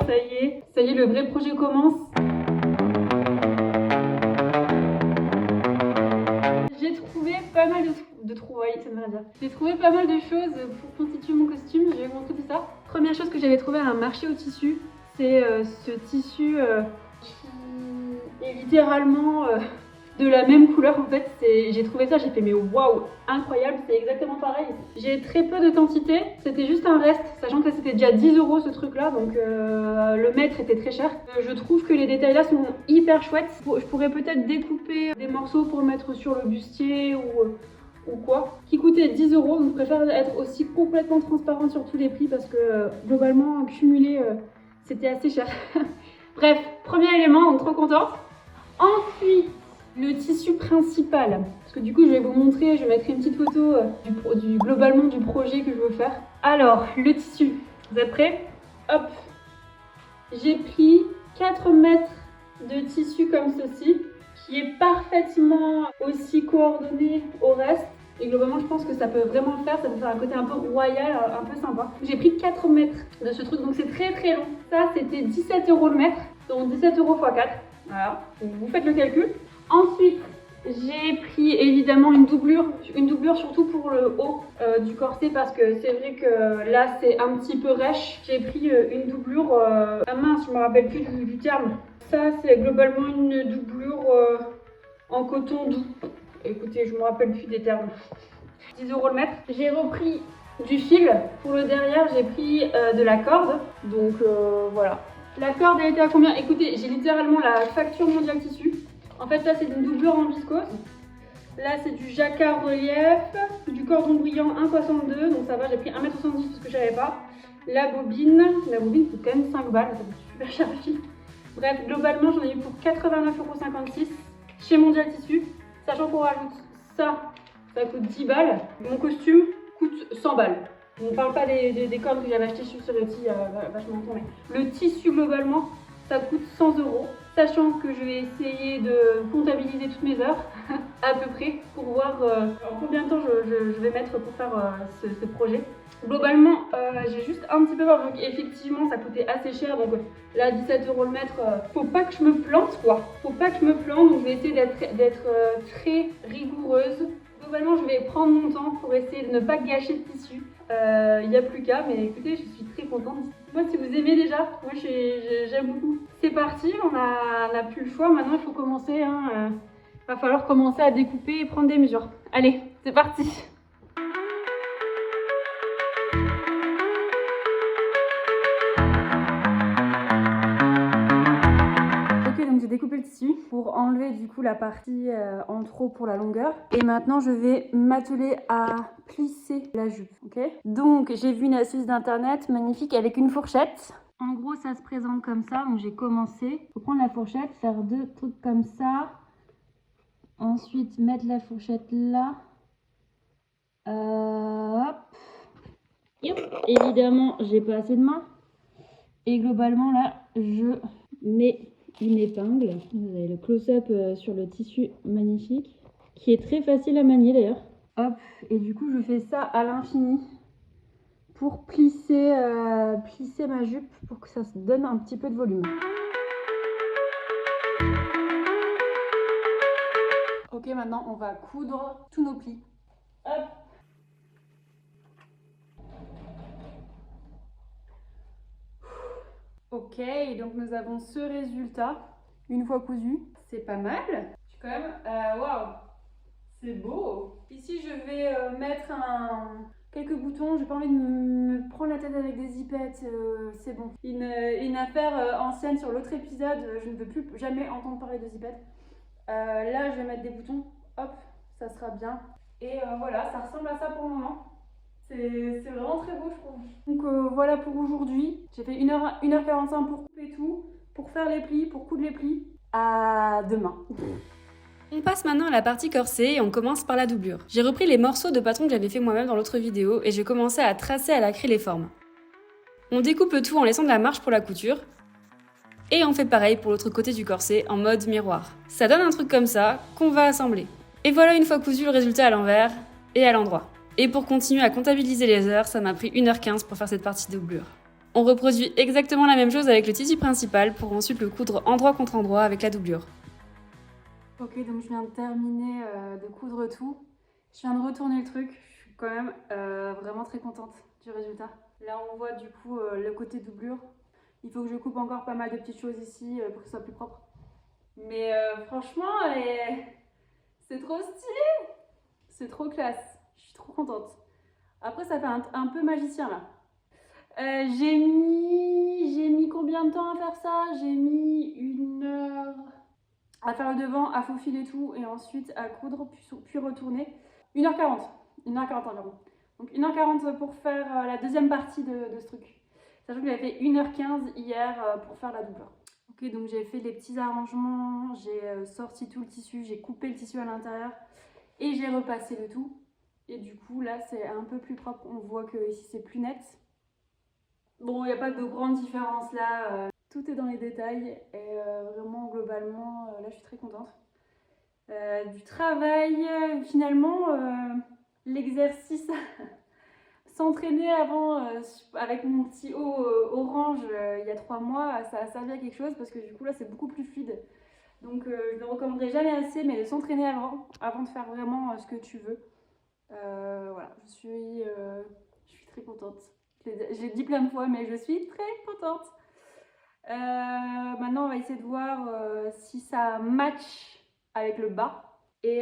ça y est, le vrai projet commence. J'ai trouvé pas mal de trouvailles, ça veut rien dire. J'ai trouvé pas mal de choses pour constituer mon costume, je vais vous montrer tout ça. Première chose que j'avais trouvé à un marché au tissu, c'est ce tissu qui est littéralement de la même couleur en fait. J'ai trouvé ça, j'ai fait mais waouh, incroyable, c'est exactement pareil. J'ai très peu de quantité, c'était juste un reste, sachant que ça c'était déjà 10 € ce truc là, donc le mètre était très cher. Je trouve que les détails là sont hyper chouettes. Je pourrais peut-être découper des morceaux pour mettre sur le bustier ou quoi, qui coûtait 10 €, donc je préfère être aussi complètement transparente sur tous les prix parce que globalement cumulé c'était assez cher. Bref, premier élément, donc trop contente. Ensuite, le tissu principal, parce que du coup je vais vous montrer, je mettrai une petite photo globalement du projet que je veux faire. Alors, le tissu, vous êtes prêts? Hop, j'ai pris 4 mètres de tissu comme ceci, qui est parfaitement aussi coordonné au reste. Et globalement, je pense que ça peut vraiment le faire, ça peut faire un côté un peu royal, un peu sympa. J'ai pris 4 mètres de ce truc, donc c'est très très long. Ça, c'était 17 € le mètre, donc 17 € x 4. Voilà, vous faites le calcul. Ensuite, j'ai pris évidemment une doublure surtout pour le haut du corset parce que c'est vrai que là c'est un petit peu rêche. J'ai pris une doublure, ah mince, je me rappelle plus du terme. Ça c'est globalement une doublure en coton doux. Écoutez, je me rappelle plus des termes. 10 € le mètre. J'ai repris du fil pour le derrière, j'ai pris de la corde, donc voilà. La corde elle était à combien? Écoutez, j'ai littéralement la facture mondiale tissu. En fait, là, c'est une doublure en viscose. Là, c'est du jacquard relief, du cordon brillant 1,62. Donc ça va, j'ai pris 1,70 m parce que je savais pas. La bobine coûte quand même 5 balles, ça coûte super cher le fil. Bref, globalement, j'en ai eu pour 89,56 € chez Mondial Tissu. Sachant qu'on rajoute ça, ça coûte 10 balles. Mon costume coûte 100 balles. On ne parle pas des cordes que j'avais achetées sur Soreti il y a vachement longtemps. Mais le tissu, globalement, ça coûte 100 €. Sachant que je vais essayer de comptabiliser toutes mes heures, à peu près, pour voir en combien de temps je vais mettre pour faire ce projet. Globalement, j'ai juste un petit peu peur, donc effectivement ça coûtait assez cher, donc là 17 € le mètre, faut pas que je me plante quoi. Faut pas que je me plante, donc je vais essayer d'être très rigoureuse. Globalement, je vais prendre mon temps pour essayer de ne pas gâcher le tissu. Il n'y a plus qu'à, mais écoutez, je suis très contente. Moi, si vous aimez déjà, moi j'aime beaucoup. C'est parti, on a plus le choix. Maintenant, il faut commencer. Va falloir commencer à découper et prendre des mesures. Allez, c'est parti! J'ai découpé le tissu pour enlever du coup la partie en trop pour la longueur. Et maintenant, je vais m'atteler à plisser la jupe. Ok. Donc, j'ai vu une astuce d'internet magnifique avec une fourchette. En gros, ça se présente comme ça. Donc, j'ai commencé. Il faut prendre la fourchette, faire 2 trucs comme ça. Ensuite, mettre la fourchette là. Hop. Évidemment, j'ai pas assez de main. Et globalement, là, je mets une épingle. Vous avez le close-up sur le tissu magnifique, qui est très facile à manier d'ailleurs. Hop, et du coup, je fais ça à l'infini pour plisser ma jupe, pour que ça se donne un petit peu de volume. Ok, maintenant, on va coudre tous nos plis. Hop. Ok, donc nous avons ce résultat une fois cousu. C'est pas mal. Je suis quand même... Waouh, c'est beau. Ici, je vais mettre quelques boutons. J'ai pas envie de me prendre la tête avec des zippettes. C'est bon. Une affaire ancienne sur l'autre épisode. Je ne veux plus jamais entendre parler de zippettes. Là, je vais mettre des boutons. Hop, ça sera bien. Et voilà, ça ressemble à ça pour le moment. C'est vraiment très beau, je trouve. Donc voilà pour aujourd'hui. J'ai fait 1h45 pour couper tout, pour faire les plis, pour coudre les plis. À demain. On passe maintenant à la partie corset et on commence par la doublure. J'ai repris les morceaux de patron que j'avais fait moi-même dans l'autre vidéo et j'ai commencé à tracer à la craie les formes. On découpe tout en laissant de la marge pour la couture. Et on fait pareil pour l'autre côté du corset en mode miroir. Ça donne un truc comme ça qu'on va assembler. Et voilà une fois cousu le résultat à l'envers et à l'endroit. Et pour continuer à comptabiliser les heures, ça m'a pris 1h15 pour faire cette partie de doublure. On reproduit exactement la même chose avec le tissu principal pour ensuite le coudre endroit contre endroit avec la doublure. Ok, donc je viens de terminer de coudre tout. Je viens de retourner le truc. Je suis quand même vraiment très contente du résultat. Là, on voit du coup le côté doublure. Il faut que je coupe encore pas mal de petites choses ici pour que ce soit plus propre. Mais franchement, c'est trop stylé! C'est trop classe. Je suis trop contente. Après, ça fait un peu magicien là. J'ai mis combien de temps à faire ça? J'ai mis 1 heure à faire le devant, à faufiler tout et ensuite à coudre puis retourner. 1h40. 1h40 environ. Donc 1h40 pour faire la deuxième partie de ce truc. Sachant que j'avais fait 1h15 hier pour faire la doublure. Ok, donc j'ai fait les petits arrangements, j'ai sorti tout le tissu, j'ai coupé le tissu à l'intérieur et j'ai repassé le tout. Et du coup là c'est un peu plus propre, on voit que ici c'est plus net. Bon, il n'y a pas de grande différence là, tout est dans les détails et vraiment globalement là je suis très contente. Du travail, finalement l'exercice s'entraîner avant avec mon petit haut orange il y a 3 mois, ça a servi à quelque chose parce que du coup là c'est beaucoup plus fluide. Donc je ne le recommanderai jamais assez, mais de s'entraîner avant de faire vraiment ce que tu veux. Voilà, je suis très contente. Je l'ai dit plein de fois, mais je suis très contente. Maintenant, on va essayer de voir si ça match avec le bas. Et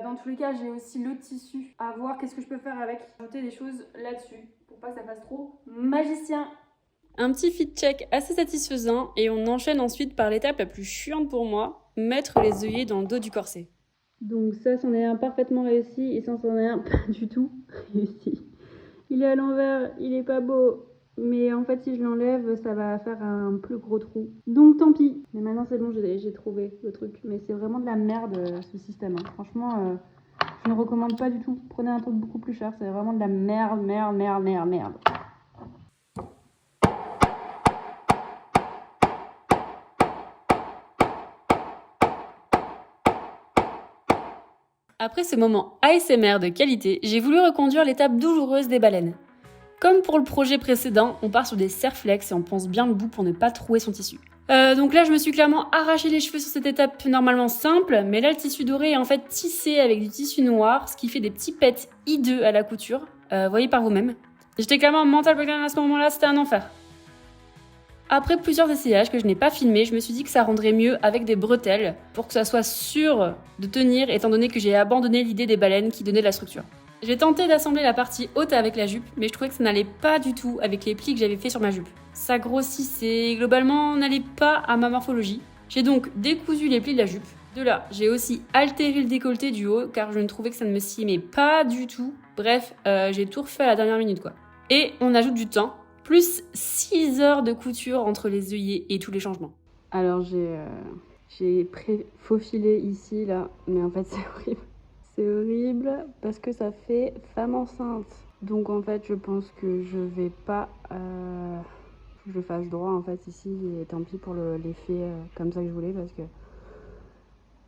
dans tous les cas, j'ai aussi le tissu à voir qu'est-ce que je peux faire avec. Ajouter des choses là-dessus pour pas que ça fasse trop magicien. Un petit fit check assez satisfaisant et on enchaîne ensuite par l'étape la plus chiante pour moi, mettre les œillets dans le dos du corset. Donc ça, c'en est un parfaitement réussi et ça, c'en est un pas du tout réussi. Il est à l'envers, il est pas beau. Mais en fait, si je l'enlève, ça va faire un plus gros trou. Donc tant pis. Mais maintenant, c'est bon, j'ai trouvé le truc. Mais c'est vraiment de la merde, ce système. Hein. Franchement, je ne recommande pas du tout. Prenez un truc beaucoup plus cher. C'est vraiment de la merde. Après ce moment ASMR de qualité, j'ai voulu reconduire l'étape douloureuse des baleines. Comme pour le projet précédent, on part sur des serre-flex et on pense bien le bout pour ne pas trouer son tissu. Donc là, je me suis clairement arraché les cheveux sur cette étape normalement simple, mais là, le tissu doré est en fait tissé avec du tissu noir, ce qui fait des petits pets hideux à la couture. Voyez par vous-même. J'étais clairement en mental breakdown à ce moment-là, c'était un enfer. Après plusieurs essayages que je n'ai pas filmés, je me suis dit que ça rendrait mieux avec des bretelles pour que ça soit sûr de tenir étant donné que j'ai abandonné l'idée des baleines qui donnaient de la structure. J'ai tenté d'assembler la partie haute avec la jupe, mais je trouvais que ça n'allait pas du tout avec les plis que j'avais fait sur ma jupe. Ça grossissait et globalement n'allait pas à ma morphologie. J'ai donc décousu les plis de la jupe. De là, j'ai aussi altéré le décolleté du haut car je ne trouvais que ça ne me sied pas du tout. Bref, j'ai tout refait à la dernière minute quoi. Et on ajoute du temps. Plus 6 heures de couture entre les œillets et tous les changements. Alors j'ai faufilé ici là, mais en fait c'est horrible. C'est horrible parce que ça fait femme enceinte. Donc en fait je pense que je vais pas... faut que je le fasse droit en fait ici et tant pis pour l'effet comme ça que je voulais parce que...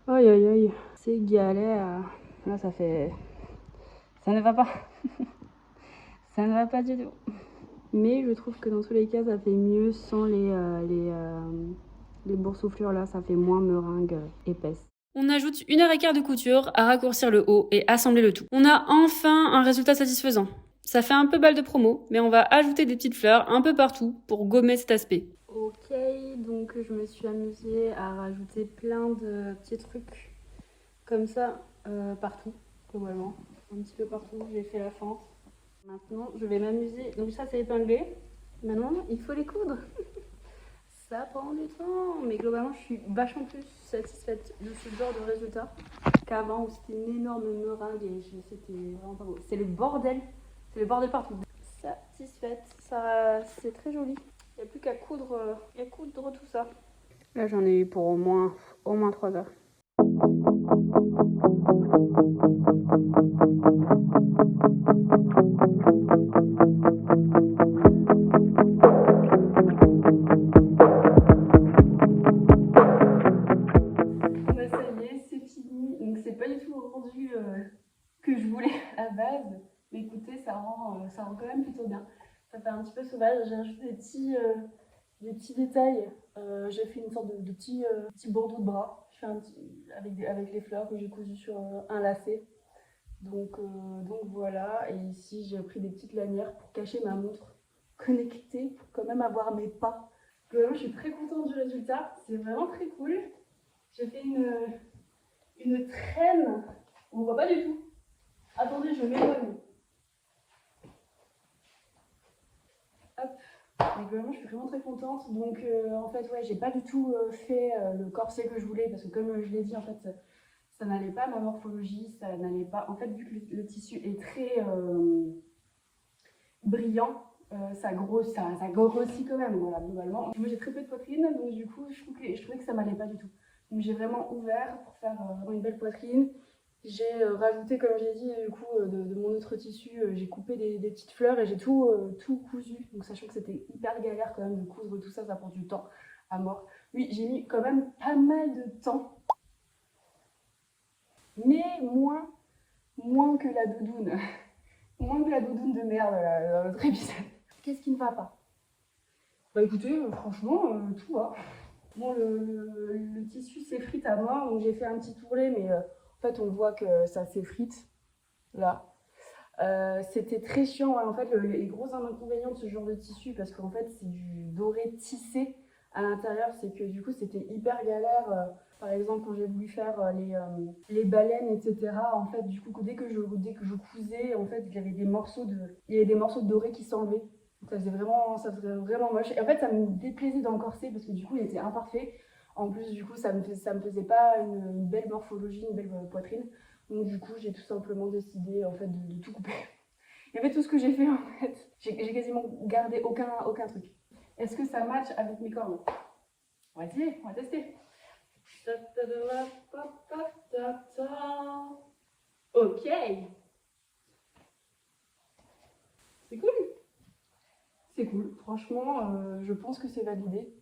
Aïe aïe aïe, c'est galère. Là ça fait... Ça ne va pas. Ça ne va pas du tout. Mais je trouve que dans tous les cas, ça fait mieux sans les boursouflures là, ça fait moins meringue épaisse. On ajoute 1h15 de couture à raccourcir le haut et assembler le tout. On a enfin un résultat satisfaisant. Ça fait un peu balle de promo, mais on va ajouter des petites fleurs un peu partout pour gommer cet aspect. Ok, donc je me suis amusée à rajouter plein de petits trucs comme ça partout, globalement. Un petit peu partout, j'ai fait la fente. Maintenant, je vais m'amuser. Donc ça, c'est épinglé. Maintenant, il faut les coudre. Ça prend du temps. Mais globalement, je suis vachement plus satisfaite de ce genre de résultat qu'avant où c'était une énorme meringue et c'était vraiment pas beau. C'est le bordel. C'est le bordel partout. Satisfaite. Ça, c'est très joli. Il n'y a plus qu'à coudre, tout ça. Là, j'en ai eu pour au moins 3 heures. Que je voulais à base, mais écoutez, ça rend quand même plutôt bien. Ça fait un petit peu sauvage. voilà, j'ai rajouté des petits détails. J'ai fait une sorte de petit bordeaux de bras. Je fais avec les fleurs que j'ai cousues sur un lacet. Donc voilà, et ici j'ai pris des petites lanières pour cacher ma montre connectée, pour quand même avoir mes pas. Vraiment, je suis très contente du résultat, c'est vraiment très cool. J'ai fait une traîne, on voit pas du tout. Attendez, je m'éloigne. Hop, donc vraiment je suis vraiment très contente. Donc en fait ouais, j'ai pas du tout fait le corset que je voulais parce que comme je l'ai dit en fait ça n'allait pas à ma morphologie, ça n'allait pas. En fait vu que le tissu est très brillant, ça grossit quand même, voilà, globalement. Moi j'ai très peu de poitrine, donc du coup je trouvais que ça m'allait pas du tout. Donc j'ai vraiment ouvert pour faire vraiment une belle poitrine. J'ai rajouté, comme j'ai dit, du coup, de mon autre tissu, j'ai coupé des petites fleurs et j'ai tout cousu. Donc sachant que c'était hyper galère quand même de coudre tout ça, ça prend du temps à mort. Oui, j'ai mis quand même pas mal de temps, mais moins que la doudoune. Moins que la doudoune de merde là, dans l'autre épisode. Qu'est-ce qui ne va pas? Bah écoutez, franchement, tout va. Bon, le tissu s'effrite à mort, donc j'ai fait un petit tourlet, mais en fait on voit que ça s'effrite, là. C'était très chiant, ouais, en fait les gros inconvénients de ce genre de tissu, parce qu'en fait c'est du doré tissé à l'intérieur, c'est que du coup c'était hyper galère. Par exemple quand j'ai voulu faire les baleines, etc. En fait du coup dès que je cousais, en fait il y avait des morceaux de doré qui s'enlevaient. Donc ça faisait vraiment moche. Et en fait ça me déplaisait dans le corset parce que du coup il était imparfait. En plus du coup ça me faisait pas une belle morphologie, une belle poitrine. Donc du coup, j'ai tout simplement décidé en fait de tout couper. Il y avait tout ce que j'ai fait en fait. J'ai quasiment gardé aucun truc. Est-ce que ça match avec mes cornes? On va essayer, on va tester. Ok. C'est cool. C'est cool. Franchement, je pense que c'est validé.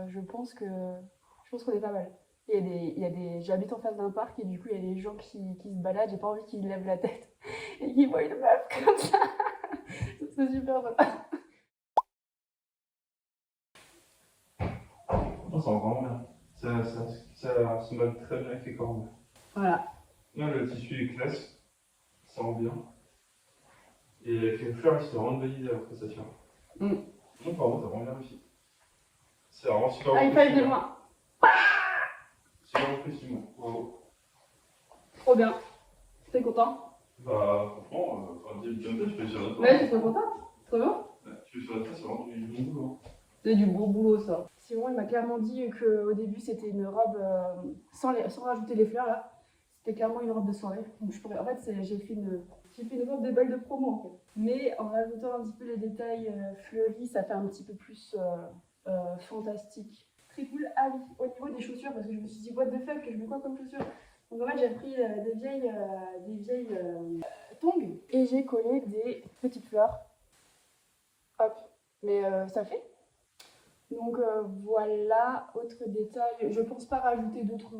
Je pense qu'on est pas mal. J'habite en face d'un parc et du coup il y a des gens qui se baladent. J'ai pas envie qu'ils lèvent la tête et qu'ils voient une meuf comme ça. C'est super drôle. Non, ça rend vraiment bien. Ça se molle très bien avec les cornes. Voilà. Là, le tissu est classe, ça rend bien. Et avec les fleurs, c'est vraiment validé la prestation. Non, pardon, t'as vraiment bien réussi. C'est vraiment super. Ah, il fallait de loin. Super impressionnant, bravo. Trop bien. T'es content? Bah, franchement, bien fait, je fais sur la Ouais, je suis trop contente. Trop bien. Tu fais sur la c'est vraiment du bon boulot. C'est du bon boulot ça. Simon il m'a clairement dit qu'au début c'était une robe sans rajouter les fleurs là. C'était clairement une robe de soirée. Donc en fait j'ai fait une robe de bal de promo en fait. Mais en rajoutant un petit peu les détails fleuris, ça fait un petit peu plus fantastique. Très cool. Ah oui, au niveau des chaussures, parce que je me suis dit what the fuck, je mets quoi comme chaussures? Donc en fait j'ai pris des vieilles tongs et j'ai collé des petites fleurs. Hop. Mais ça fait. Donc voilà, autre détail, je pense pas rajouter d'autres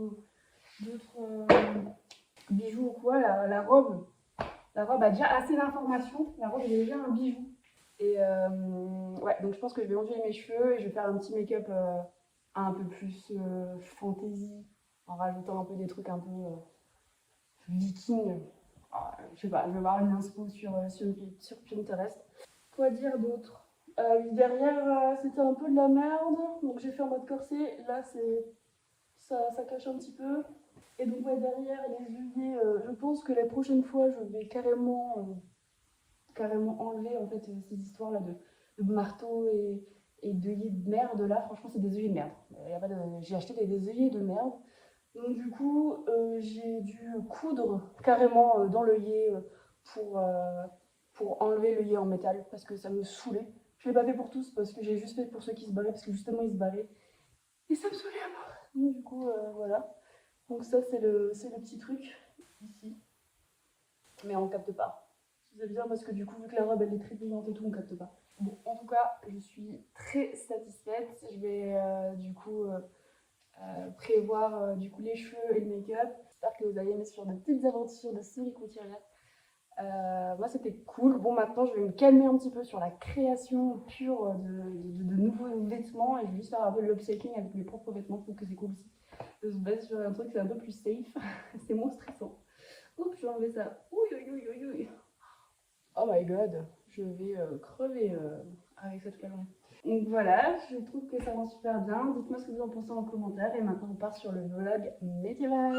bijoux ou quoi, la robe a déjà assez d'informations, la robe est déjà un bijou. Et ouais, donc je pense que je vais onduler mes cheveux et je vais faire un petit make-up un peu plus fantasy, en rajoutant un peu des trucs un peu viking. Ah, je sais pas, je vais voir une inspo sur Pinterest. Quoi dire d'autre? Derrière, c'était un peu de la merde, donc j'ai fait en mode corset. Là, ça cache un petit peu. Et donc, ouais, derrière les œillets, je pense que la prochaine fois, je vais carrément enlever en fait ces histoires-là de marteau et d'œillets de merde. Là, franchement, c'est des œillets de merde. J'ai acheté des œillets de merde. Donc, du coup, j'ai dû coudre carrément dans l'œillet pour enlever l'œillet en métal parce que ça me saoulait. Je l'ai pas fait pour tous parce que j'ai juste fait pour ceux qui se barraient parce que justement ils se barraient. Et ça me saoulait à mort. Donc du coup voilà. Donc ça c'est le petit truc ici. Mais on capte pas. C'est bien parce que du coup vu que la robe elle est très brillante et tout on capte pas. Bon en tout cas je suis très satisfaite. Je vais du coup prévoir du coup les cheveux et le make-up. J'espère que vous allez aimer ce genre de petites aventures de série couturière. Moi c'était cool. Bon, maintenant je vais me calmer un petit peu sur la création pure de nouveaux vêtements et je vais juste faire un peu de l'upcycling avec mes propres vêtements. Je trouve que c'est cool aussi de se baser sur un truc c'est un peu plus safe. C'est moins stressant. Oups, je vais enlever ça. Oui. Oh my god, je vais crever avec cette flamme. Donc voilà, je trouve que ça rend super bien. Dites-moi ce que vous en pensez en commentaire. Et maintenant on part sur le vlog médiéval.